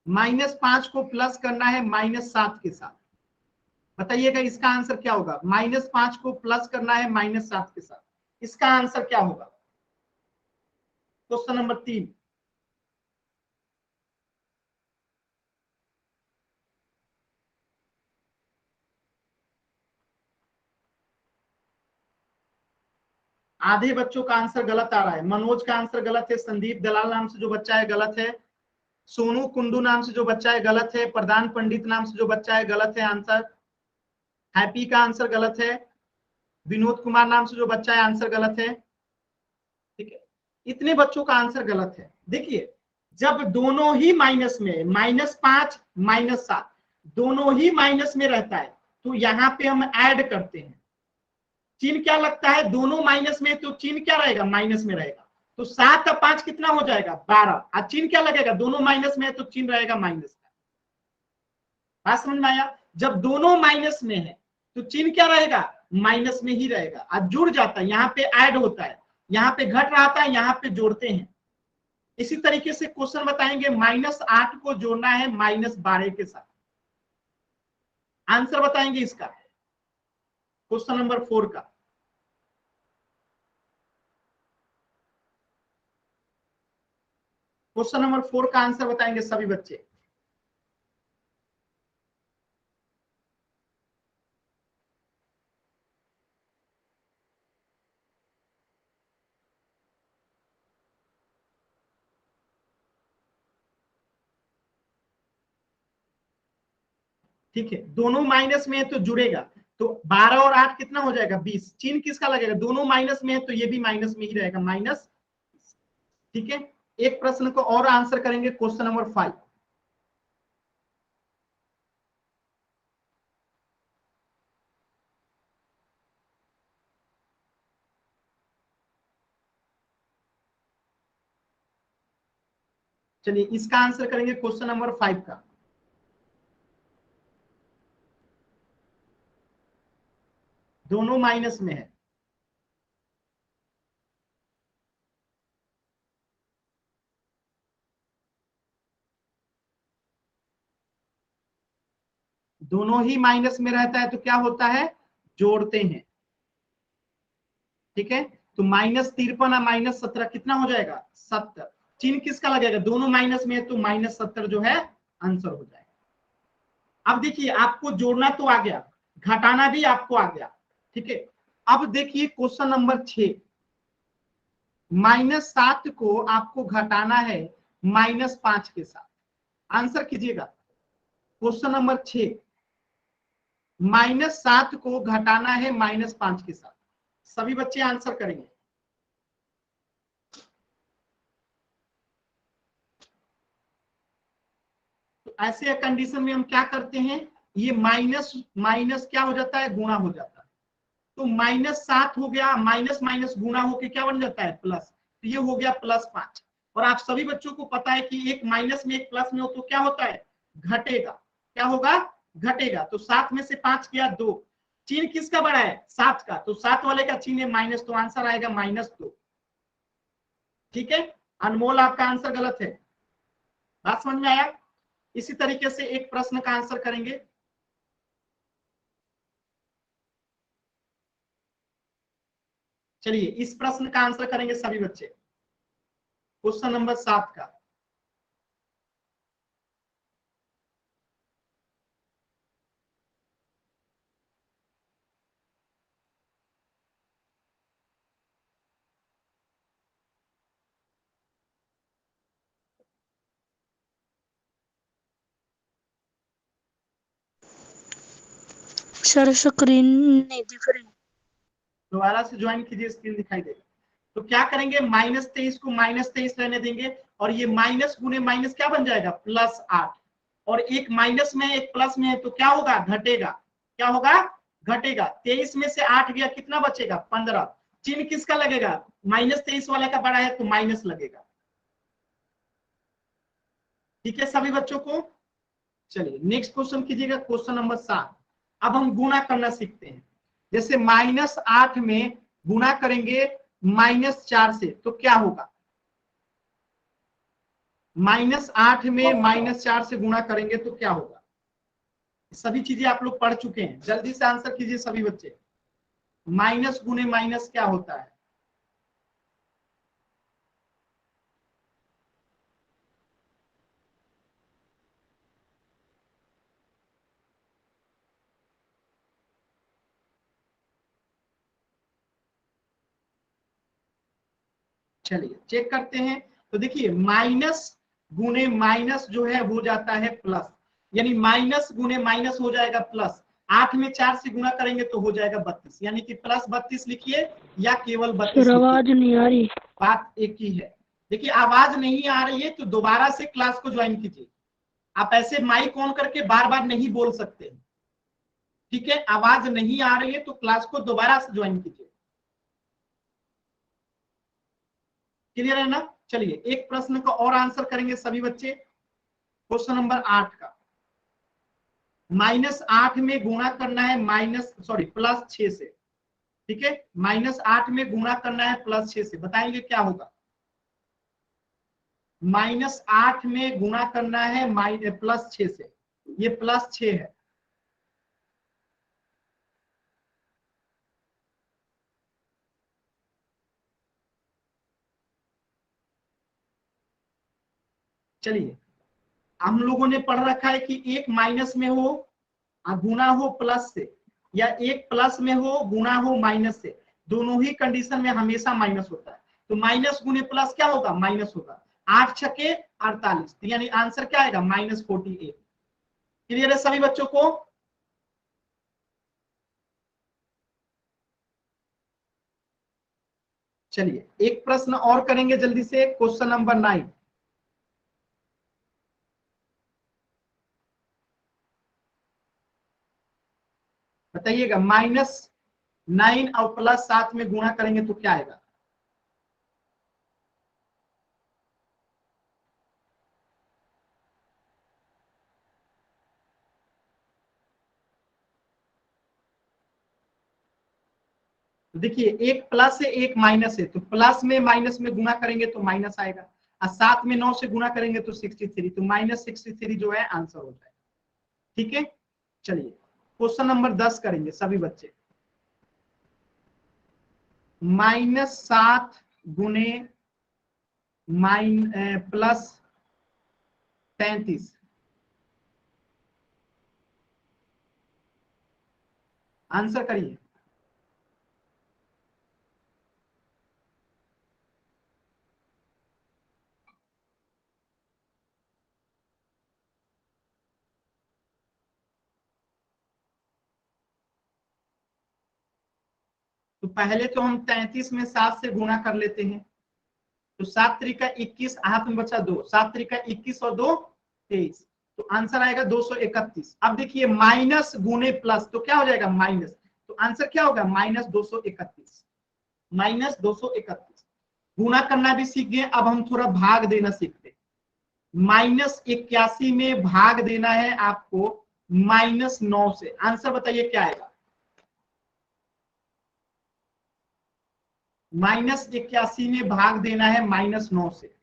-5 को प्लस करना है -7 के साथ, बताइएगा इसका आंसर क्या होगा? -5 को प्लस करना है -7 के साथ, इसका आंसर क्या होगा? Question number 3। आधे बच्चों का आंसर गलत आ रहा है। मनोज का आंसर गलत है, संदीप दलाल नाम से जो बच्चा है गलत है, सोनू कुंडू नाम से जो बच्चा है गलत है, प्रधान पंडित नाम से जो बच्चा है गलत है आंसर, हैप्पी का आंसर गलत है, विनोद कुमार नाम से जो बच्चा है आंसर गलत है। ठीक है, इतने बच्चों का आंसर गलत है। देखिए जब दोनों ही माइनस में, -5 -7 दोनों ही माइनस में रहता है तो यहाँ पे हम ऐड करते हैं। चिन्ह क्या लगता है? दोनों माइनस में तो चिन्ह क्या रहेगा? माइनस में रहेगा। तो 7 और 5 कितना हो जाएगा? 12। और चिन्ह क्या लगेगा? दोनों माइनस में है तो चिन्ह रहेगा माइनस का। बात समझ में आया? जब दोनों माइनस में है तो चिन्ह क्या रहेगा? माइनस में ही रहेगा। और जुड़ जाता है, यहाँ पे ऐड होता है, यहाँ पे घट रहा था, यहाँ पे जोड़ते हैं। इसी तरीके से क्वेश्चन बताएंगे, -8 को जोड़ना है -12 के साथ, आंसर बताएंगे इसका, क्वेश्चन नंबर 4 का। क्वेश्चन नंबर 4 का आंसर बताएंगे सभी बच्चे। ठीक है, दोनों माइनस में है तो जुड़ेगा, तो 12 और 8 कितना हो जाएगा? 20। चिन्ह किसका लगेगा? दोनों माइनस में है तो ये भी माइनस में ही रहेगा, माइनस। ठीक है, एक प्रश्न को और आंसर करेंगे, क्वेश्चन नंबर 5। चलिए इसका आंसर करेंगे क्वेश्चन नंबर 5 का। दोनों माइनस में है, दोनों ही माइनस में रहता है तो क्या होता है? जोड़ते हैं। ठीक है, तो -53 और -17 कितना हो जाएगा? 70। चिन्ह किसका लगेगा? दोनों माइनस में है तो -70 जो है आंसर हो जाएगा। अब देखिए आपको जोड़ना तो आ गया, घटाना भी आपको आ गया। ठीक है, अब देखिए क्वेश्चन नंबर 6, -7 को आपको घटाना है -5 के साथ, आंसर कीजिएगा। क्वेश्चन नंबर 6, -7 को घटाना है -5 के साथ, सभी बच्चे आंसर करेंगे। तो ऐसे कंडीशन में हम क्या करते हैं? ये माइनस माइनस क्या हो जाता है? गुणा हो जाता है। तो -7 हो गया, माइनस माइनस गुणा होके क्या बन जाता है? प्लस। तो ये हो गया +5। और आप सभी बच्चों को पता है कि एक माइनस में एक प्लस में हो तो क्या होता है? घटेगा। क्या होगा? घटेगा। तो 7 में से 5 गया 2, चिन्ह किसका बड़ा है, 7 का, तो 7 वाले का चिन्ह है माइनस, तो आंसर आएगा -2। ठीक है, अनमोल आपका आंसर गलत है। बात समझ में आया। इसी तरीके से एक प्रश्न का आंसर करेंगे। चलिए इस प्रश्न का आंसर करेंगे सभी बच्चे, क्वेश्चन नंबर 7 का। सर स्क्रीन नहीं दिख रही। दोबारा से ज्वाइन कीजिए, स्क्रीन दिखाई देगा। तो क्या करेंगे, -23 को -23 रहने देंगे, और ये माइनस गुने माइनस क्या बन जाएगा, +8, और एक माइनस में एक प्लस में है तो क्या होगा, घटेगा। क्या होगा, घटेगा। 23 में से 8 गया, कितना बचेगा, 15। चिन्ह किसका लगेगा, -23 वाले का बड़ा है तो माइनस लगेगा। ठीक है सभी बच्चों को। चलिए नेक्स्ट क्वेश्चन कीजिएगा, क्वेश्चन नंबर 7। अब हम गुणा करना सीखते हैं। जैसे -8 में गुणा करेंगे -4 से तो क्या होगा, -8 में -4 से गुणा करेंगे तो क्या होगा। सभी चीजें आप लोग पढ़ चुके हैं, जल्दी से आंसर कीजिए सभी बच्चे। माइनस गुने माइनस क्या होता है, चलिए चेक करते हैं। तो देखिए माइनस गुने माइनस जो है हो जाता है प्लस, यानी माइनस गुने माइनस हो जाएगा प्लस। 8 में 4 से गुणा करेंगे तो हो जाएगा 32, यानी कि +32 लिखिए या केवल 32 सर लिखिए, आवाज नहीं आ रही। बात एक ही है। देखिए आवाज नहीं आ रही है तो दोबारा से क्लास को ज्वाइन कीजिए। आप ऐसे माइक ऑन करके बार बार नहीं बोल सकते। ठीक है, आवाज नहीं आ रही है तो क्लास को दोबारा से ज्वाइन कीजिए। क्लियर है ना। चलिए एक प्रश्न का और आंसर करेंगे सभी बच्चे, क्वेश्चन नंबर 8 का। -8 में गुणा करना है +6 से। ठीक है, -8 में गुणा करना है +6 से, बताएंगे क्या होगा। -8 में गुणा करना है +6 से, ये +6 है। चलिए हम लोगों ने पढ़ रखा है कि एक माइनस में हो गुना हो प्लस से, या एक प्लस में हो गुना हो माइनस से, दोनों ही कंडीशन में हमेशा माइनस होता है। तो माइनस गुने प्लस क्या होगा, माइनस होगा। 8 छके 48, यानी आंसर क्या आएगा, -48। क्लियर है सभी बच्चों को। चलिए एक प्रश्न और करेंगे जल्दी से, क्वेश्चन नंबर 9। बताइएगा, -9 और +7 में गुणा करेंगे तो क्या आएगा। देखिए एक प्लस है एक माइनस है, तो प्लस में माइनस में गुणा करेंगे तो माइनस आएगा, और 7 में 9 से गुणा करेंगे तो 63, तो -63 जो है आंसर हो जाएगा। ठीक है, चलिए क्वेश्चन नंबर 10 करेंगे सभी बच्चे। -7 गुने +33, आंसर करिए। तो पहले तो हम 33 में 7 से गुणा कर लेते हैं, तो 7 त्रिका 21, हाथ में बचा 2, 7 त्रिका 21 और 2 23, तो आंसर आएगा 231। अब देखिए माइनस गुने प्लस तो क्या हो जाएगा, माइनस, तो आंसर क्या होगा, -231। -231 गुणा करना भी सीख गए, अब हम थोड़ा भाग देना सीखते हैं। -81 में भाग देना है आपको -9 से, आंसर बताइए क्या आएगा। -81 में भाग देना है -9 से।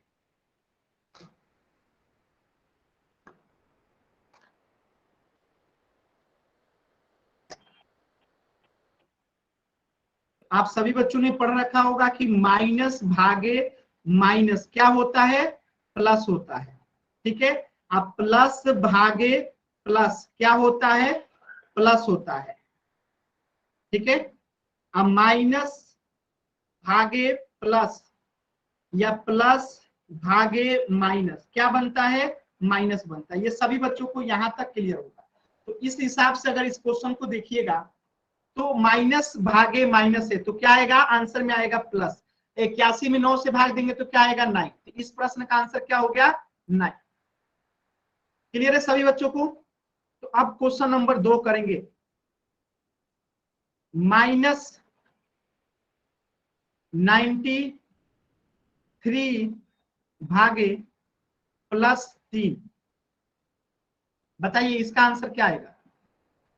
आप सभी बच्चों ने पढ़ रखा होगा कि माइनस भागे माइनस क्या होता है, प्लस होता है। ठीक है, अब प्लस भागे प्लस क्या होता है, प्लस होता है। ठीक है, अब माइनस भागे प्लस या प्लस भागे माइनस क्या बनता है, माइनस बनता है। ये सभी बच्चों को यहां तक क्लियर होगा। तो इस हिसाब से अगर इस क्वेश्चन को देखिएगा तो माइनस भागे माइनस है तो क्या आएगा, आंसर में आएगा प्लस। 81 में 9 से भाग देंगे तो क्या आएगा, 9। तो इस प्रश्न का आंसर क्या हो गया, 9। क्लियर है सभी बच्चों को। तो अब क्वेश्चन नंबर 2 करेंगे। -93 भागे +3, बताइए इसका आंसर क्या आएगा।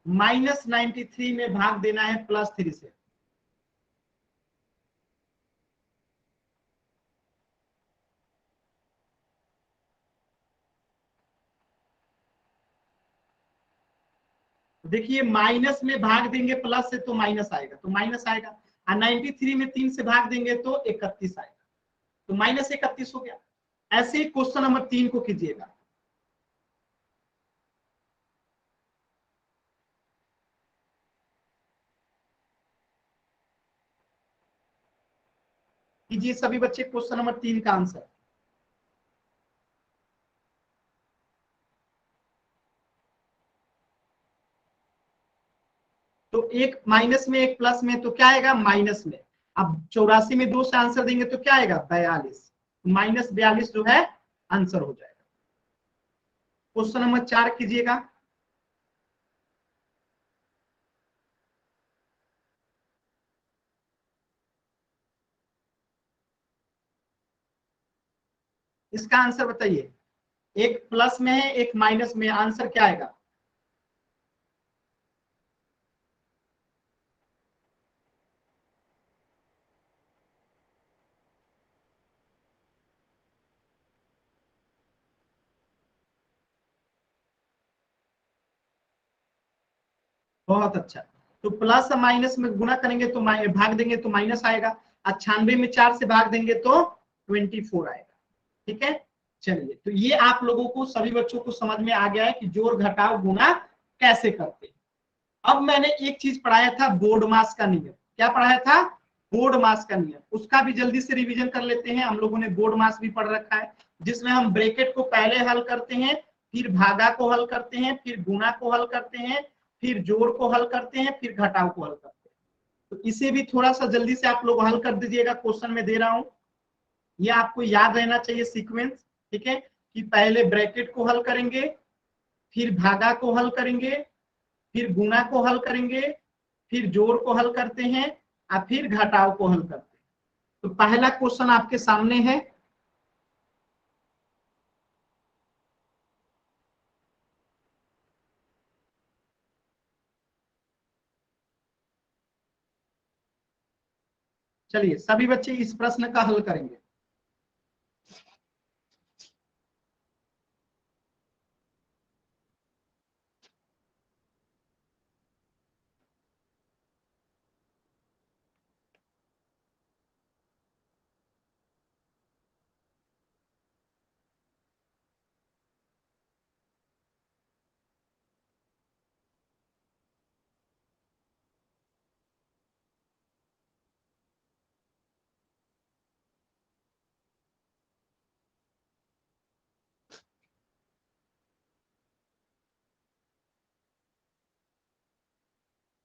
-93 में भाग देना है +3 से। देखिए माइनस में भाग देंगे प्लस से तो माइनस आएगा, तो माइनस आएगा। और 93 में 3 से भाग देंगे तो 31 आएगा, तो -31 हो गया। ऐसे ही क्वेश्चन नंबर 3 को कीजिएगा। कीजिए सभी बच्चे क्वेश्चन नंबर 3 का आंसर। तो एक माइनस में एक प्लस में तो क्या आएगा, माइनस में। अब 84 में 2 से आंसर देंगे तो क्या आएगा, 42। -42 जो है आंसर हो जाएगा। क्वेश्चन नंबर 4 कीजिएगा। इसका आंसर बताइए, एक प्लस में है एक माइनस में, आंसर क्या आएगा। बहुत अच्छा। तो प्लस और माइनस में गुना करेंगे तो भाग देंगे तो माइनस आएगा। 98 में 4 से भाग देंगे तो 24 आएगा। ठीक है, चलिए तो ये आप लोगों को सभी बच्चों को समझ में आ गया है कि जोड़ घटाव गुना कैसे करते हैं। अब मैंने एक चीज पढ़ाया था, बोर्ड मास का नियम। क्या पढ़ाया था, बोर्ड मास का नियम। उसका भी जल्दी से रिवीजन कर लेते हैं। हम लोगों ने बोर्ड मास भी पढ़ रखा है, जिसमें हम ब्रैकेट को पहले हल करते हैं, फिर भागा को हल करते हैं, फिर गुना को हल करते हैं, फिर जोड़ को हल करते हैं, फिर घटाव को हल करते हैं। तो इसे भी थोड़ा सा जल्दी से आप लोग हल कर दीजिएगा, क्वेश्चन में दे रहा हूं। ये आपको याद रहना चाहिए सीक्वेंस। ठीक है, कि पहले ब्रैकेट को हल करेंगे, फिर भागा को हल करेंगे, फिर गुना को हल करेंगे, फिर जोड़ को हल करते हैं और फिर घटाव को हल करते हैं। तो पहला क्वेश्चन आपके सामने है। चलिए सभी बच्चे इस प्रश्न का हल करेंगे।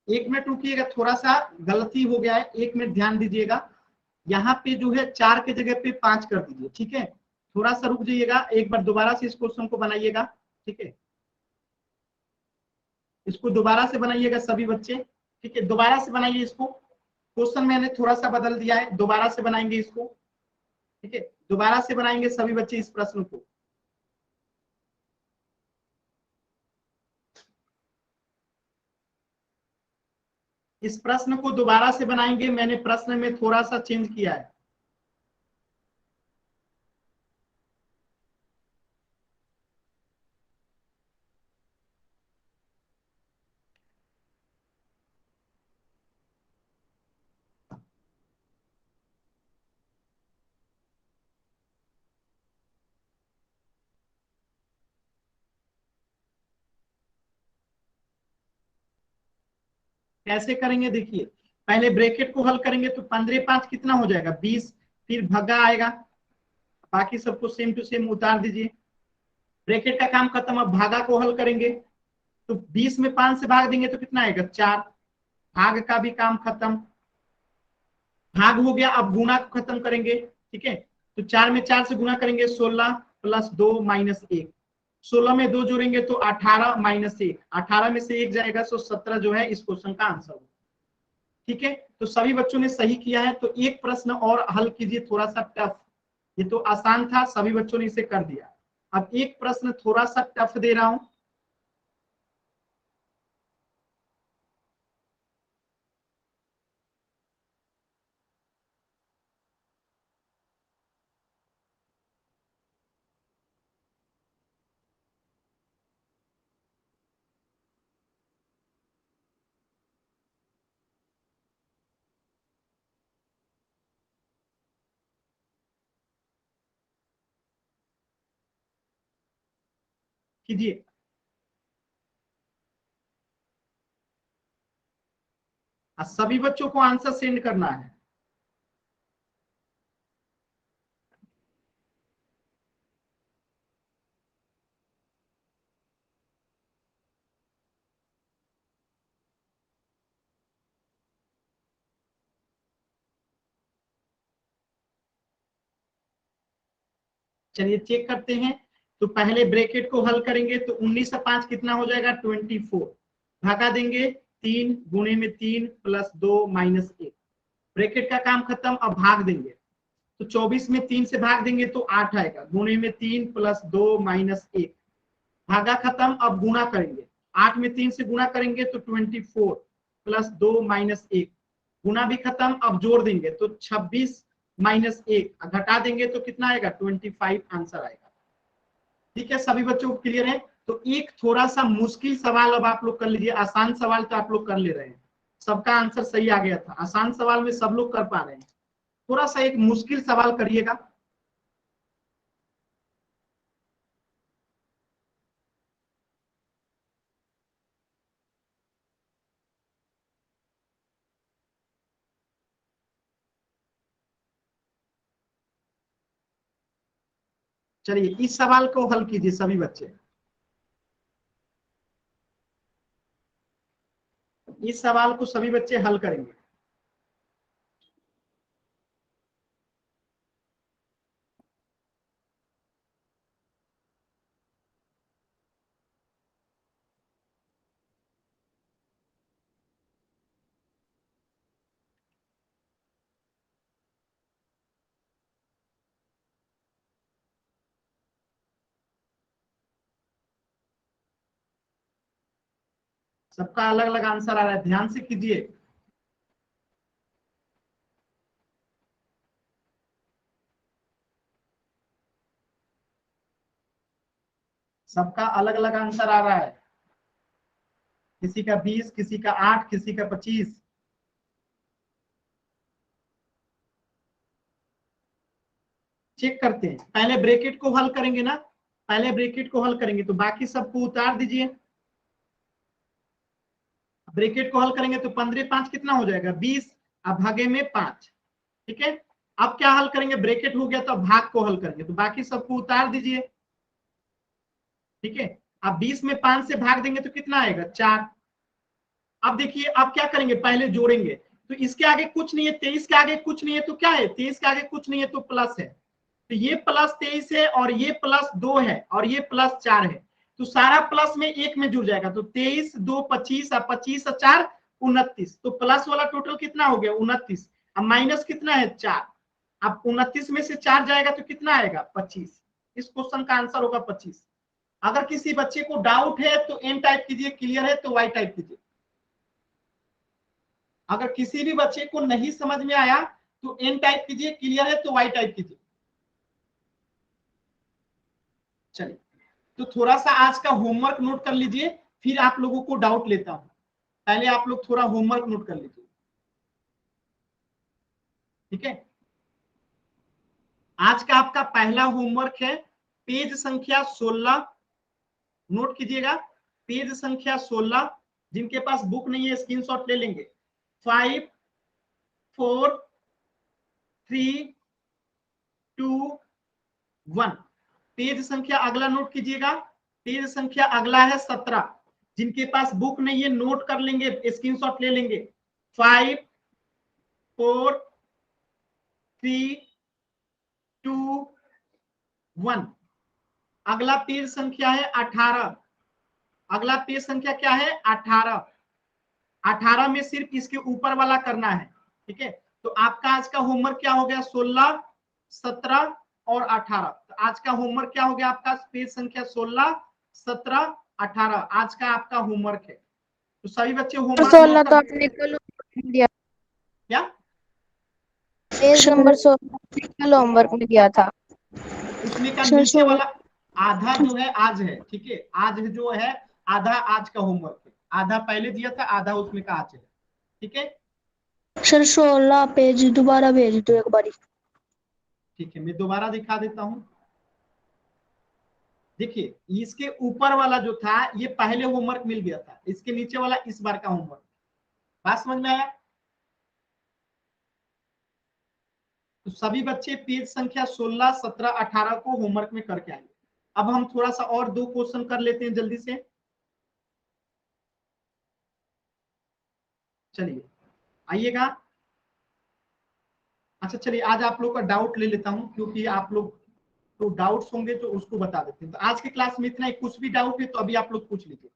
एक मिनट रुकिएगा, थोड़ा सा गलती हो गया है, एक मिनट ध्यान दीजिएगा। यहाँ पे जो है 4 के जगह पे 5 कर दीजिए। ठीक है, थोड़ा सा रुक जाइएगा, एक बार दोबारा से इस क्वेश्चन को बनाइएगा। ठीक है, इसको दोबारा से बनाइएगा सभी बच्चे। ठीक है, दोबारा से बनाइए इसको। क्वेश्चन मैंने थोड़ा सा बदल दिया है, दोबारा से बनाएंगे इसको। ठीक है, दोबारा से बनाएंगे सभी बच्चे इस प्रश्न को। इस प्रश्न को दोबारा से बनाएंगे, मैंने प्रश्न में थोड़ा सा चेंज किया है। कैसे करेंगे देखिए, पहले ब्रैकेट को हल करेंगे तो 15 5 कितना हो जाएगा 20, फिर भगा आएगा, बाकी सबको सेम टू सेम उतार दीजिए। ब्रैकेट का काम खत्म, अब भागा को हल करेंगे तो 20 में 5 से भाग देंगे तो कितना आएगा 4, भाग का भी काम खत्म, भाग हो गया। अब गुणा को खत्म करेंगे, ठीक है, तो 4 में 4 से गुणा करेंगे 16 प्लस 2 माइनस 1, 16 में 2 जोड़ेंगे तो 18 माइनस 1, 18 में से 1 जाएगा तो 17 जो है इस क्वेश्चन का आंसर होगा। ठीक है, तो सभी बच्चों ने सही किया है। तो एक प्रश्न और हल कीजिए, थोड़ा सा टफ, ये तो आसान था, सभी बच्चों ने इसे कर दिया। अब एक प्रश्न थोड़ा सा टफ दे रहा हूं, कीजिए। सभी बच्चों को आंसर सेंड करना है। चलिए चेक करते हैं। तो पहले ब्रैकेट को हल करेंगे तो 19 से 5 कितना हो जाएगा 24, भागा देंगे 3 गुणे में 3 प्लस 2 माइनस 1, ब्रैकेट का काम खत्म, अब भाग देंगे तो 24 में 3 से भाग देंगे तो 8 आएगा, गुणे में 3 प्लस 2 माइनस 1, भागा खत्म, अब गुणा करेंगे, 8 में 3 से गुणा करेंगे तो 24 प्लस 2 माइनस 1, गुणा भी खत्म, अब जोड़ देंगे तो 26 माइनस 1, घटा देंगे तो कितना आएगा 25 आंसर आएगा। ठीक है, सभी बच्चों को क्लियर है। तो एक थोड़ा सा मुश्किल सवाल अब आप लोग कर लीजिए, आसान सवाल तो आप लोग कर ले रहे हैं, सबका आंसर सही आ गया था, आसान सवाल में सब लोग कर पा रहे हैं, थोड़ा सा एक मुश्किल सवाल करिएगा। चलिए इस सवाल को हल कीजिए सभी बच्चे, इस सवाल को सभी बच्चे हल करेंगे। सबका अलग अलग आंसर आ रहा है, ध्यान से कीजिए। सबका अलग अलग आंसर आ रहा है, किसी का 20, किसी का 8, किसी का 25। चेक करते हैं, पहले ब्रैकेट को हल करेंगे ना, पहले ब्रैकेट को हल करेंगे तो बाकी सबको उतार दीजिए। ब्रैकेट को हल करेंगे तो 15 5 कितना हो जाएगा 20, अब भागे में 5। ठीक है, अब क्या हल करेंगे, ब्रैकेट हो गया तो भाग को हल करेंगे तो बाकी सबको उतार दीजिए। ठीक है, अब 20 में 5 से भाग देंगे तो कितना आएगा 4। अब देखिए अब क्या करेंगे, पहले जोड़ेंगे तो इसके आगे कुछ नहीं है, 23 के आगे कुछ नहीं है तो क्या है, 23 के आगे कुछ नहीं है तो प्लस है, तो ये प्लस 23 है और ये प्लस 2 है और ये प्लस 4 है, तो सारा प्लस में एक में जुड़ जाएगा, तो 23 2 25 और 25 और 4 29, तो प्लस वाला टोटल कितना हो गया 29, अब माइनस कितना है 4, अब 29 में से 4 जाएगा तो कितना आएगा 25, इस क्वेश्चन का आंसर होगा 25। अगर किसी बच्चे को डाउट है तो एन टाइप कीजिए, क्लियर है तो वाई टाइप कीजिए। अगर किसी भी बच्चे को नहीं समझ में आया तो एन टाइप कीजिए, क्लियर है तो वाई टाइप कीजिए। चलिए, तो थोड़ा सा आज का होमवर्क नोट कर लीजिए, फिर आप लोगों को डाउट लेता हूं। पहले आप लोग थोड़ा होमवर्क नोट कर लीजिए, ठीक है। आज का आपका पहला होमवर्क है पेज संख्या 16, नोट कीजिएगा। पेज संख्या 16, जिनके पास बुक नहीं है स्क्रीनशॉट ले लेंगे। 5 4 3 2 1। पेज संख्या अगला नोट कीजिएगा। पेज संख्या अगला है 17, जिनके पास बुक नहीं है नोट कर लेंगे, स्क्रीनशॉट ले लेंगे। 5 4 3 2 1। अगला पेज संख्या है 18। अगला पेज संख्या क्या है? 18। 18 में सिर्फ इसके ऊपर वाला करना है, ठीक है। तो आपका आज का होमवर्क क्या हो गया? 16, 17 और 18। तो आज का होमवर्क क्या हो गया आपका? पेज संख्या 16, 17, 18 आज का आपका होमवर्क है। तो सभी बच्चे होमवर्क 16 तो आपने कल दिया, क्या? पेज नंबर 16 कल होमवर्क में दिया था। उसमें का सर, नीचे वाला आधा जो है आज है, ठीक है। आज जो है आधा आज का होमवर्क है, आधा पहले दिया था, आधा उसमें का आज है, ठीक है। सर 16 पेज दोबारा भेज दो एक बारी। ठीक है, मैं दोबारा दिखा देता हूं। देखिए, इसके ऊपर वाला जो था ये पहले होमवर्क मिल गया था, इसके नीचे वाला इस बार का होमवर्क। बात समझ में आया? तो सभी बच्चे पेज संख्या 16, 17, 18 को होमवर्क में करके आएंगे। अब हम थोड़ा सा और 2 क्वेश्चन कर लेते हैं जल्दी से। चलिए आइएगा। अच्छा चलिए, आज आप लोग का डाउट ले लेता हूं, क्योंकि आप लोग तो डाउट्स होंगे तो उसको बता देते हैं। तो आज के क्लास में इतना ही। कुछ भी डाउट है तो अभी आप लोग पूछ लीजिए।